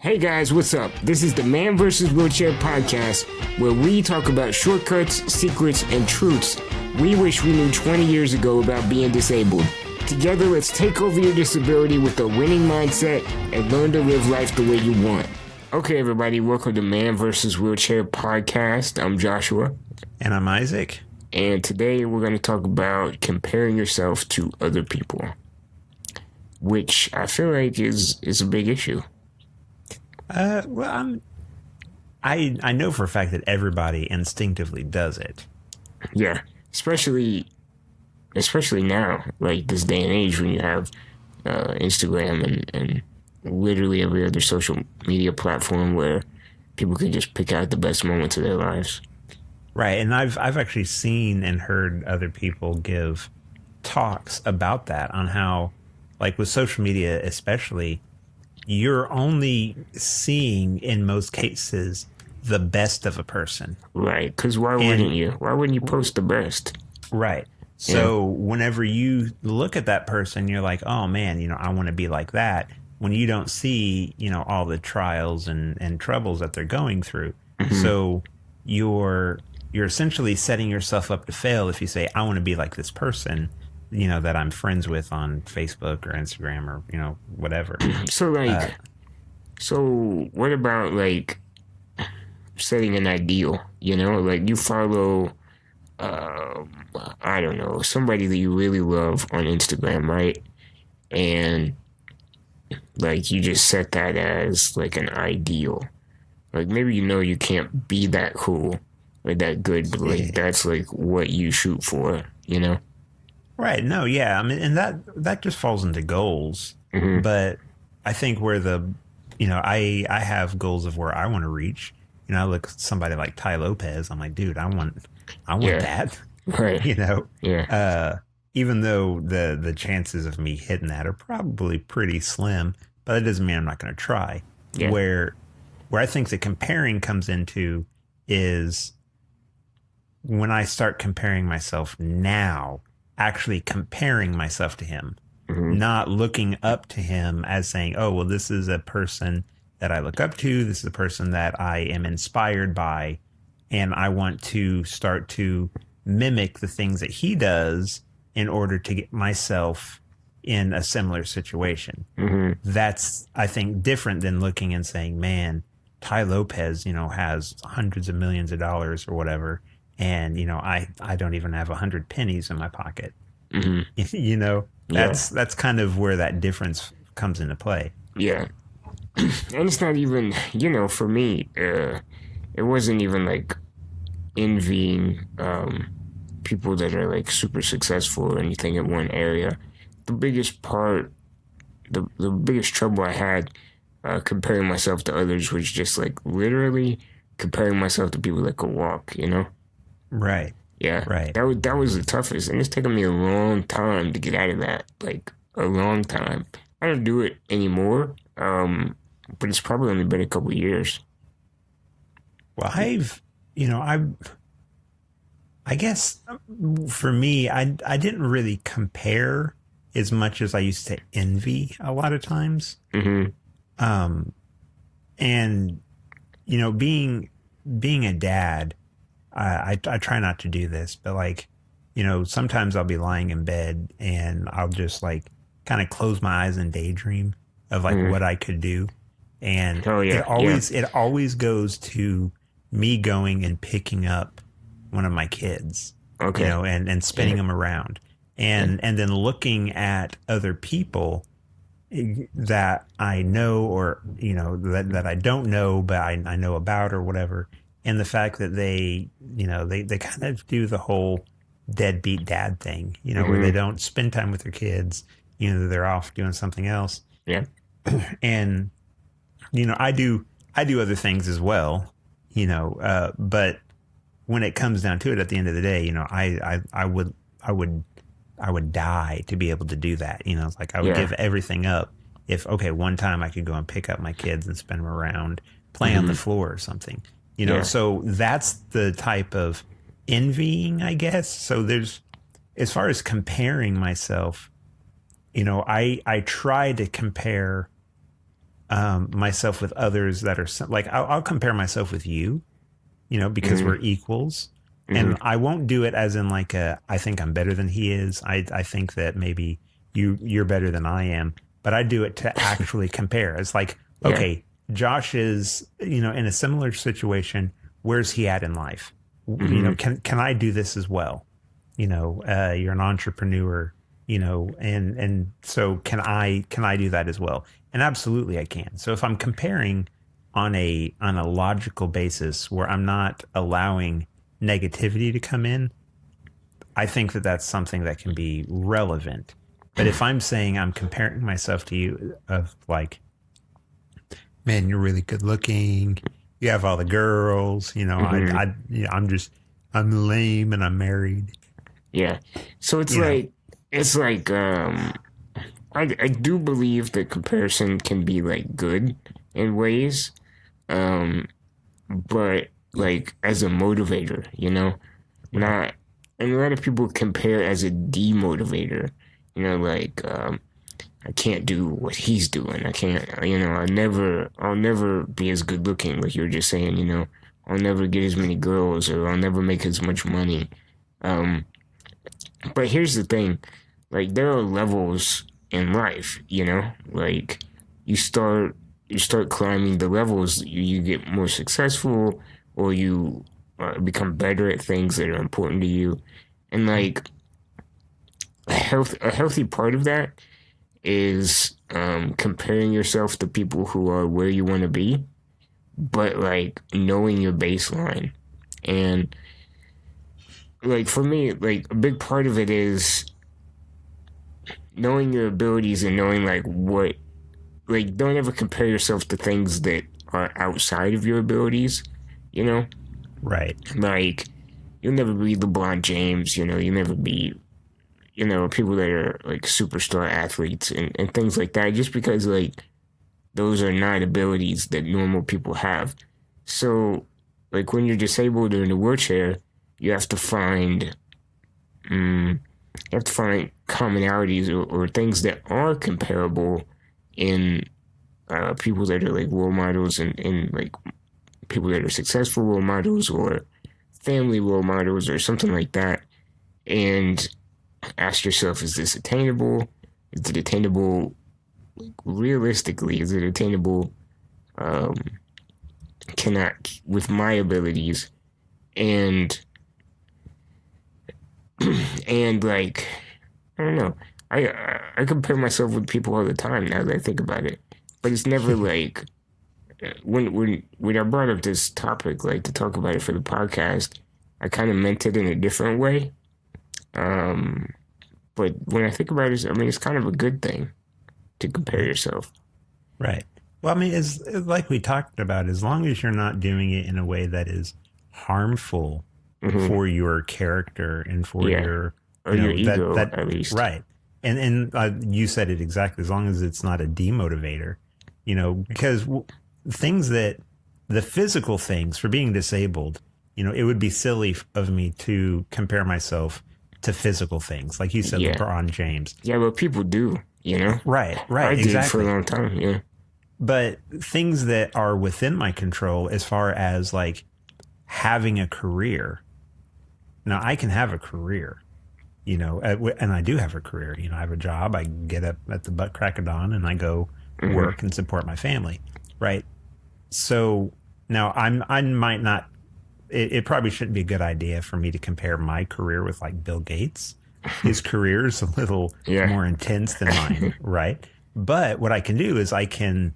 Hey guys, what's up? This is the Man vs. Wheelchair podcast, where we talk about shortcuts, secrets, and truths we wish we knew 20 years ago about being disabled. Together, let's take over your disability with a winning mindset and learn to live life the way you want. Okay, everybody, welcome to Man vs. Wheelchair podcast. I'm Joshua. And I'm Isaac. And today we're going to talk about comparing yourself to other people, which I feel like is a big issue. I know for a fact that everybody instinctively does it. Yeah, especially now, like this day and age when you have Instagram and literally every other social media platform where people can just pick out the best moments of their lives. Right, and I've actually seen and heard other people give talks about that, on how, like with social media especially, you're only seeing, in most cases, the best of a person. Right, because why wouldn't you? Why wouldn't you post the best? Right. So whenever you look at that person, you're like, oh man, I want to be like that. When you don't see, all the trials and troubles that they're going through. Mm-hmm. So you're essentially setting yourself up to fail if you say, I want to be like this person, that I'm friends with on Facebook or Instagram or, whatever. So what about like setting an ideal, like you follow, I don't know, somebody that you really love on Instagram, right? And like you just set that as like an ideal. Like maybe you can't be that cool or that good, but like that's like what you shoot for, Right. No, yeah. I mean, and that just falls into goals. Mm-hmm. But I think where I have goals of where I want to reach. I look at somebody like Ty Lopez. I'm like, dude, I want that. Right. Yeah. Even though the chances of me hitting that are probably pretty slim, but that doesn't mean I'm not going to try. Yeah. Where I think the comparing comes into is when I start comparing myself now, actually comparing myself to him, mm-hmm. not looking up to him as saying, oh, well, this is a person that I look up to. This is a person that I am inspired by. And I want to start to mimic the things that he does in order to get myself in a similar situation. Mm-hmm. That's, I think, different than looking and saying, man, Ty Lopez, has hundreds of millions of dollars or whatever. And, I don't even have 100 pennies in my pocket. Mm-hmm. That's kind of where that difference comes into play. Yeah. And it's not even, for me, it wasn't even like envying people that are like super successful or anything in one area. The biggest part, the biggest trouble I had comparing myself to others was just like literally comparing myself to people that could walk, Right. Yeah. Right. That was the toughest. And it's taken me a long time to get out of that. Like a long time. I don't do it anymore. But it's probably only been a couple of years. Well, I guess for me, I didn't really compare as much as I used to envy a lot of times. Mm-hmm. And, being a dad, I try not to do this, but like, sometimes I'll be lying in bed and I'll just like kind of close my eyes and daydream of like what I could do. And it always goes to me going and picking up one of my kids, and spinning them around and then looking at other people that I know or, that I don't know, but I know about or whatever. And the fact that they kind of do the whole deadbeat dad thing, mm-hmm. where they don't spend time with their kids, they're off doing something else. Yeah. And, I do other things as well, but when it comes down to it, at the end of the day, I would die to be able to do that. It's like I would give everything up if, one time I could go and pick up my kids and spin them around, play mm-hmm. on the floor or something, so that's the type of envying, I guess. So as far as comparing myself, I try to compare myself with others that are like, I'll compare myself with you, because we're equals. And I won't do it as in like I think I'm better than he is. I think that maybe you're better than I am, but I do it to actually compare. It's like, okay, Josh is, in a similar situation. Where's he at in life? Can I do this as well? You're an entrepreneur, and so can I do that as well? And absolutely I can. So if I'm comparing on a logical basis where I'm not allowing negativity to come in, I think that that's something that can be relevant. But if I'm saying I'm comparing myself to you of like, man, you're really good looking, you have all the girls, I'm lame and I'm married. Yeah. So it's like I do believe that comparison can be like good in ways, but like as a motivator, not, and a lot of people compare as a demotivator, like I can't do what he's doing. I can't, I'll never be as good looking, like you were just saying, I'll never get as many girls, or I'll never make as much money. But here's the thing, like there are levels in life, like you start climbing the levels, you get more successful, or you become better at things that are important to you. And like a healthy part of that is comparing yourself to people who are where you want to be, but like knowing your baseline. And like for me, like a big part of it is knowing your abilities and knowing like what, like don't ever compare yourself to things that are outside of your abilities, Right. Like you'll never be LeBron James, you'll never be, people that are like superstar athletes and things like that, just because like those are not abilities that normal people have. So like when you're disabled or in a wheelchair, you have to find commonalities or things that are comparable in people that are like role models and like people that are successful role models or family role models or something like that, and ask yourself, is this attainable? Is it attainable realistically? Is it attainable with my abilities? And like, I don't know. I compare myself with people all the time now that I think about it. But it's never like, when I brought up this topic, like to talk about it for the podcast, I kind of meant it in a different way. But when I think about it, I mean, it's kind of a good thing to compare yourself. Right. Well, I mean, it's like we talked about, as long as you're not doing it in a way that is harmful for your character and for your ego, at least. Right. And you said it exactly. As long as it's not a demotivator, because things that the physical things for being disabled, it would be silly of me to compare myself to physical things. Like you said, LeBron James. Yeah, but people do, Right. I exactly. did for a long time, yeah. But things that are within my control, as far as like having a career. Now I can have a career, and I do have a career. I have a job. I get up at the butt crack of dawn and I go work and support my family. Right. So now I might not, it probably shouldn't be a good idea for me to compare my career with like Bill Gates. His career is a little more intense than mine. Right. But what I can do is I can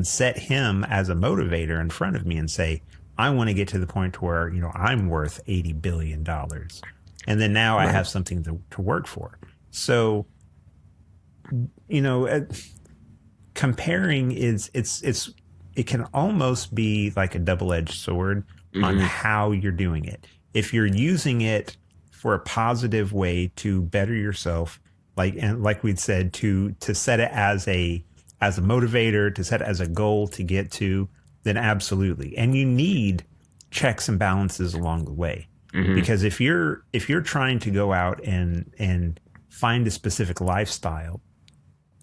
set him as a motivator in front of me and say, I want to get to the point where, I'm worth $80 billion. And then now I have something to work for. So, comparing it can almost be like a double-edged sword on how you're doing it. If you're using it for a positive way to better yourself, like we'd said, to set it as a motivator, to set it as a goal to get to, then absolutely. And you need checks and balances along the way. Because if you're trying to go out and find a specific lifestyle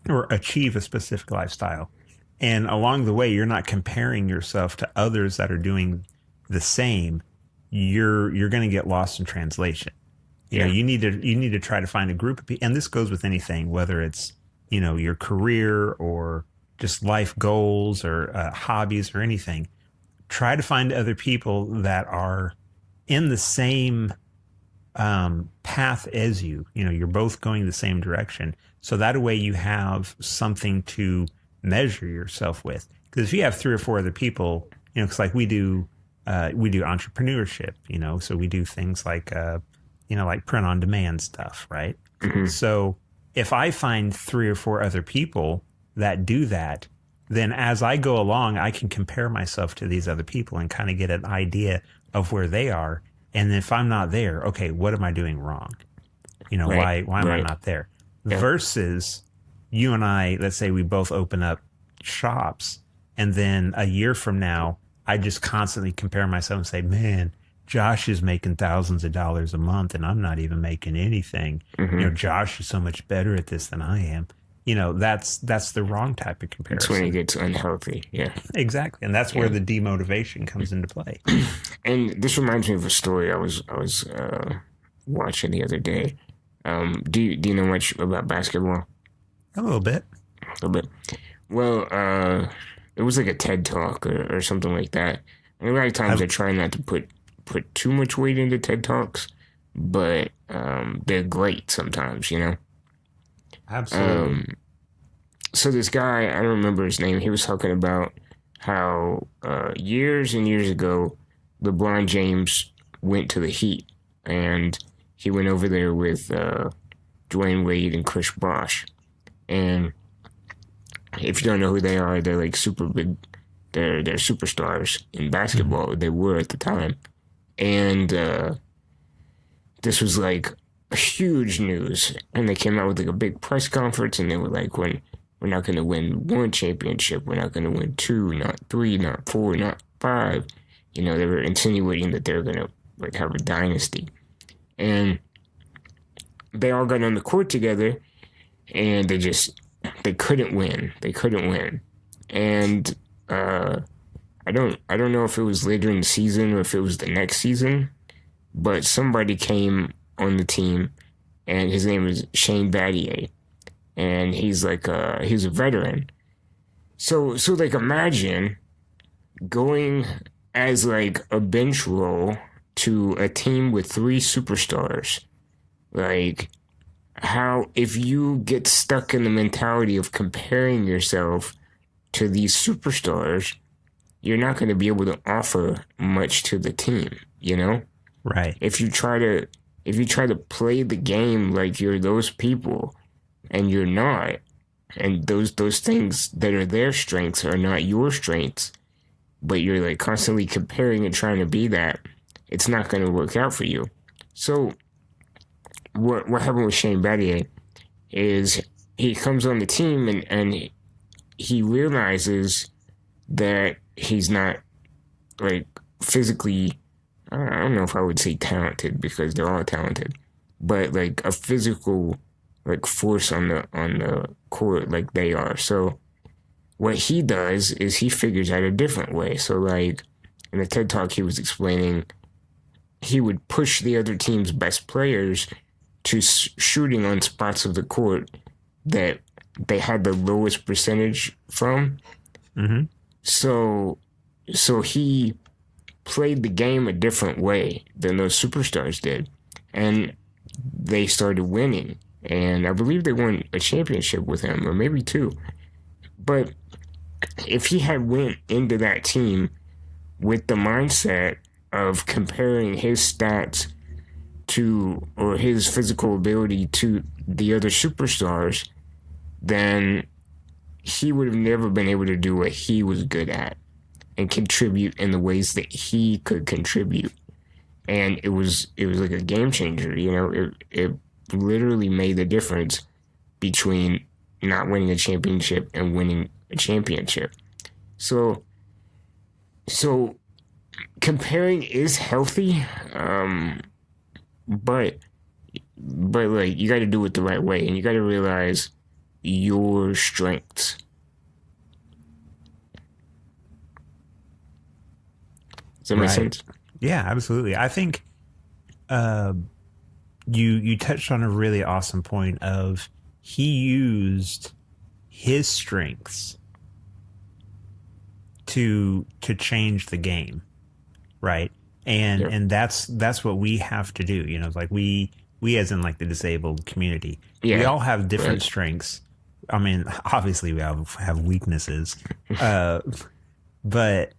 or achieve a specific lifestyle, And along the way, you're not comparing yourself to others that are doing the same. You're going to get lost in translation. You know, you need to try to find a group of people. And this goes with anything, whether it's, you know, your career or just life goals or hobbies or anything. Try to find other people that are in the same path as you. You know, you're both going the same direction. So that way you have something to measure yourself with. Because if you have 3 or 4 other people, you know, it's like we do entrepreneurship, you know, so we do things like, you know, like print on demand stuff, right? Mm-hmm. So if I find 3 or 4 other people that do that, then as I go along, I can compare myself to these other people and kind of get an idea of where they are. And if I'm not there, okay, what am I doing wrong? You know, why am I not there? Yeah. Versus you and I, let's say we both open up shops, and then a year from now, I just constantly compare myself and say, man, Josh is making thousands of dollars a month and I'm not even making anything. Mm-hmm. You know, Josh is so much better at this than I am. You know, that's the wrong type of comparison. That's when it gets unhealthy. Yeah, exactly. And that's where the demotivation comes into play. And this reminds me of a story I was watching the other day. Do you know much about basketball? A little bit. A little bit. Well, it was like a TED Talk or something like that. And a lot of times I try not to put too much weight into TED Talks, but they're great sometimes, you know? Absolutely. So this guy, I don't remember his name, he was talking about how years and years ago, LeBron James went to the Heat, and he went over there with Dwayne Wade and Chris Bosh. And if you don't know who they are, they're like super big. They're superstars in basketball. Mm-hmm. They were at the time. And this was like huge news. And they came out with like a big press conference, and they were like, we're not going to win 1 championship. We're not going to win 2, not 3, not 4, not 5. You know, they were insinuating that they were going to like have a dynasty. And they all got on the court together, and they couldn't win. They couldn't win. And I don't know if it was later in the season or if it was the next season, but somebody came on the team, and his name is Shane Battier, and he's a veteran. So like imagine going as like a bench role to a team with 3 superstars. Like, how, if you get stuck in the mentality of comparing yourself to these superstars, you're not going to be able to offer much to the team, you know? Right. If you try to play the game like you're those people, and you're not, and those things that are their strengths are not your strengths, but you're like constantly comparing and trying to be that, it's not going to work out for you. So what happened with Shane Battier is he comes on the team, and he realizes that he's not like physically, I don't know if I would say talented, because they're all talented, but like a physical like force on the court like they are. So what he does is he figures out a different way. So like in the TED Talk, he was explaining he would push the other team's best players to shooting on spots of the court that they had the lowest percentage from. Mm-hmm. So he played the game a different way than those superstars did, and they started winning. And I believe they won a championship with him, or maybe 2. But if he had went into that team with the mindset of comparing his stats to, or his physical ability to the other superstars, then he would have never been able to do what he was good at and contribute in the ways that he could contribute. And it was like a game changer, you know. It literally made the difference between not winning a championship and winning a championship. So comparing is healthy, but like you got to do it the right way, and you got to realize your strengths. Does that make Right. sense? Yeah, absolutely. I think uh, you touched on a really awesome point of he used his strengths to change the game, right? And Yeah. and that's what we have to do. You know, it's like we as in like the disabled community, we Yeah. all have different Right. strengths. I mean, obviously we have weaknesses, uh, but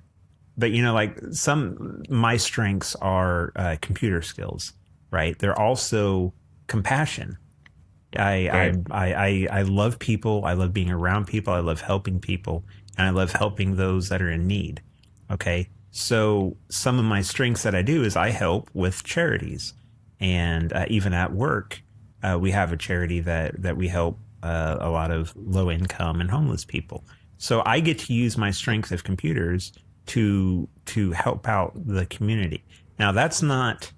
you know, like some my strengths are computer skills, right? They're also compassion. Right. I love people. I love being around people. I love helping people, and I love helping those that are in need. Okay, so some of my strengths that I do is I help with charities, and even at work, we have a charity that we help a lot of low income and homeless people. So I get to use my strength of computers to help out the community. Now that's not,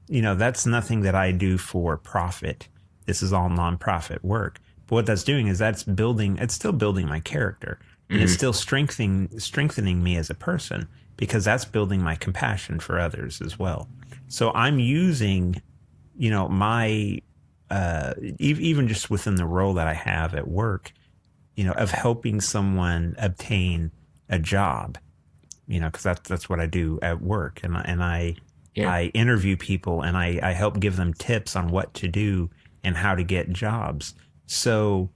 you know, that's nothing that I do for profit. This is all nonprofit work. But what that's doing is that's building, it's still building my character, and it's Mm-hmm. still strengthening me as a person, because that's building my compassion for others as well. So I'm using, you know, my even just within the role that I have at work, you know, of helping someone obtain a job, you know, because that's what I do at work, and Yeah. I interview people, and I help give them tips on what to do and how to get jobs. So,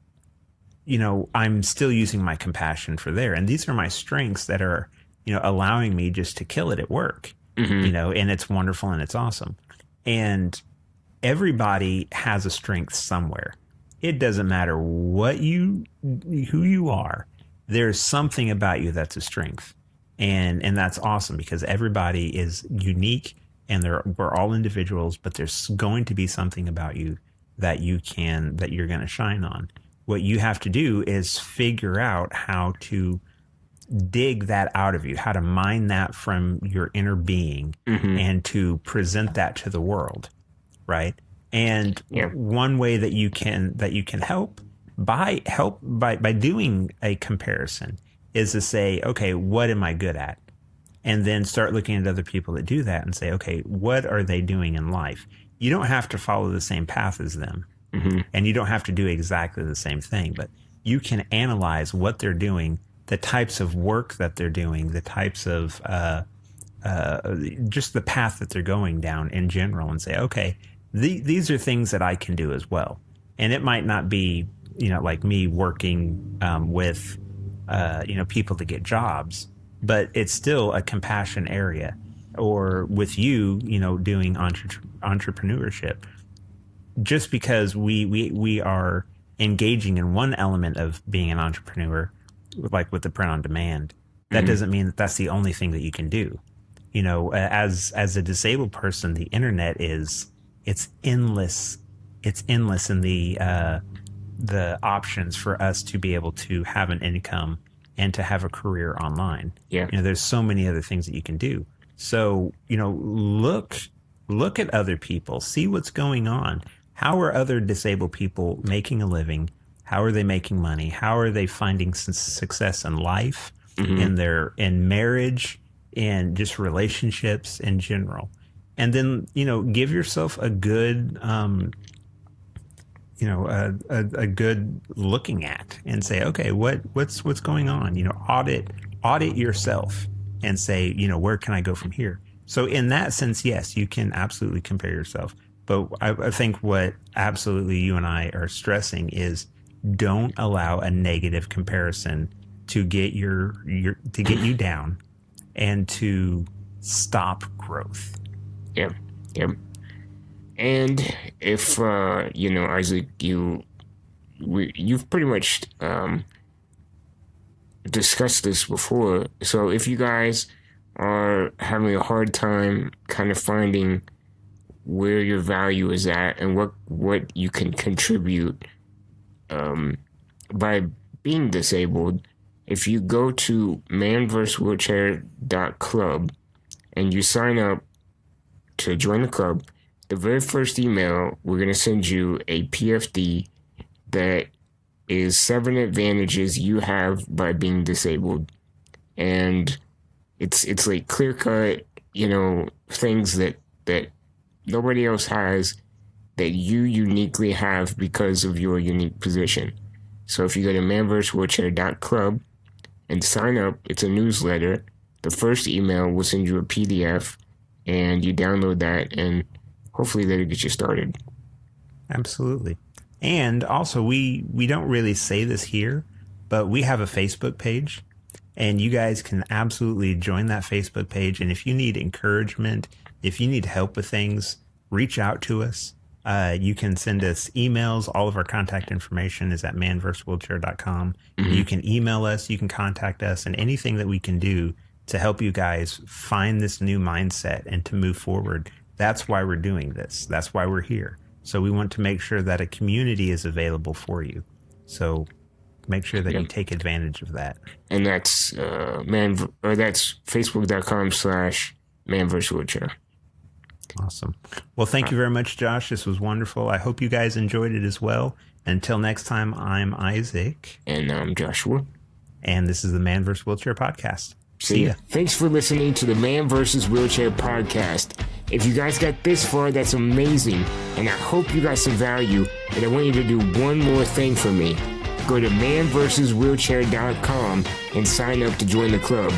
you know, I'm still using my compassion for there, and these are my strengths that are, you know, allowing me just to kill it at work, you Mm-hmm. know, and it's wonderful and it's awesome. And everybody has a strength somewhere. It doesn't matter who you are. There's something about you that's a strength, and that's awesome, because everybody is unique, and we're all individuals. But there's going to be something about you that you're going to shine on. What you have to do is figure out how to dig that out of you, how to mine that from your inner being, Mm-hmm. and to present that to the world, right? And Yeah. one way that you can help by doing a comparison is to say, okay, what am I good at? And then start looking at other people that do that and say, okay, what are they doing in life? You don't have to follow the same path as them, Mm-hmm. and you don't have to do exactly the same thing, but you can analyze what they're doing, the types of work that they're doing, the types of just the path that they're going down in general, and say, okay, these are things that I can do as well. And it might not be, you know, like me working with, you know, people to get jobs, but it's still a compassion area. Or with you, you know, doing entrepreneurship. Just because we are engaging in one element of being an entrepreneur, like with the print on demand, that Mm-hmm. doesn't mean that that's the only thing that you can do. You know, as a disabled person, the internet it's endless. It's endless in the options for us to be able to have an income and to have a career online. Yeah. You know, there's so many other things that you can do. So, you know, look at other people, see what's going on. How are other disabled people making a living? How are they making money? How are they finding success in life, Mm-hmm. in marriage, in just relationships in general? And then, you know, give yourself a good, you know, a good looking at, and say, okay, what's going on? You know, audit yourself and say, you know, where can I go from here? So in that sense, yes, you can absolutely compare yourself. But I think what absolutely you and I are stressing is, don't allow a negative comparison to get to get you down and to stop growth. Yeah. Yeah. And if you know, Isaac, you've pretty much discussed this before. So if you guys are having a hard time kind of finding where your value is at and what you can contribute by being disabled, if you go to manvswheelchair.club and you sign up to join the club, the very first email, we're going to send you a PFD that is 7 advantages you have by being disabled. And it's like clear cut. things that nobody else has that you uniquely have because of your unique position. So if you go to manvswheelchair.club and sign up, it's a newsletter. The first email will send you a PDF, and you download that, and hopefully that'll get you started. Absolutely. And also, we don't really say this here, but we have a Facebook page, and you guys can absolutely join that Facebook page. And if you need encouragement, if you need help with things, reach out to us. You can send us emails. All of our contact information is at manvswheelchair.com. Mm-hmm. You can email us, you can contact us, and anything that we can do to help you guys find this new mindset and to move forward. That's why we're doing this. That's why we're here. So we want to make sure that a community is available for you. So make sure that you take advantage of that. And that's that's facebook.com/manvswheelchair. Awesome. Well, thank you very much, Josh. This was wonderful. I hope you guys enjoyed it as well. Until next time, I'm Isaac. And I'm Joshua. And this is the Man vs. Wheelchair podcast. See ya. Thanks for listening to the Man vs. Wheelchair podcast. If you guys got this far, that's amazing. And I hope you got some value. And I want you to do one more thing for me. Go to manvswheelchair.com and sign up to join the club.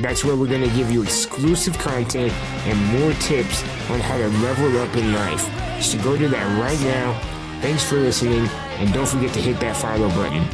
That's where we're going to give you exclusive content and more tips on how to level up in life. So go to that right now. Thanks for listening, and don't forget to hit that follow button.